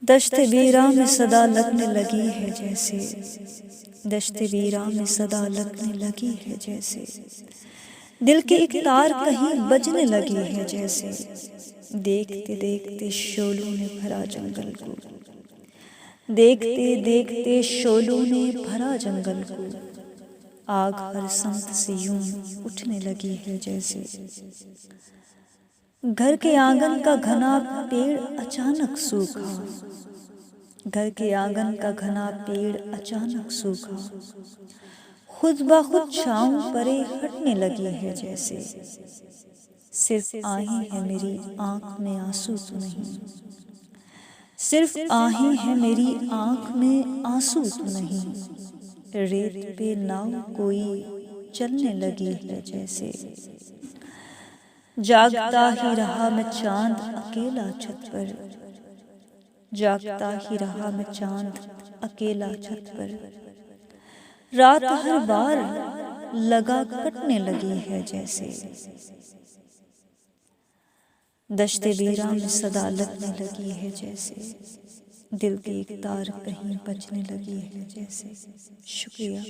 दश्त वीरां में सदा लगने लगी है जैसे, दश्त वीरां में सदा लगने लगी है जैसे, दिल की एक तार कहीं बजने लगी है जैसे, देखते देखते शोलों ने भरा जंगल को, देखते देखते शोलों ने भरा जंगल को, आग हर संत से यूं उठने लगी है जैसे। घर के आंगन का घना पेड़ अचानक सूखा, घर के आंगन का घना पेड़ अचानक सूखा, खुद ब खुद छाँव परे हटने लगी है जैसे। सिर्फ आही है मेरी आँख में आंसू तो नहीं, सिर्फ आही है मेरी आँख में आंसू तो नहीं, रेत पे नाव कोई चलने लगी है जैसे। जागता ही रहा मैं चांद अकेला छत पर, जागता ही रहा मैं चांद अकेला छत पर, रात हर बार लगा कटने लगी है जैसे। दश्ते वीरां में सदा लगने लगी है जैसे, दिल की एक तार कहीं बजने लगी है जैसे। शुक्रिया।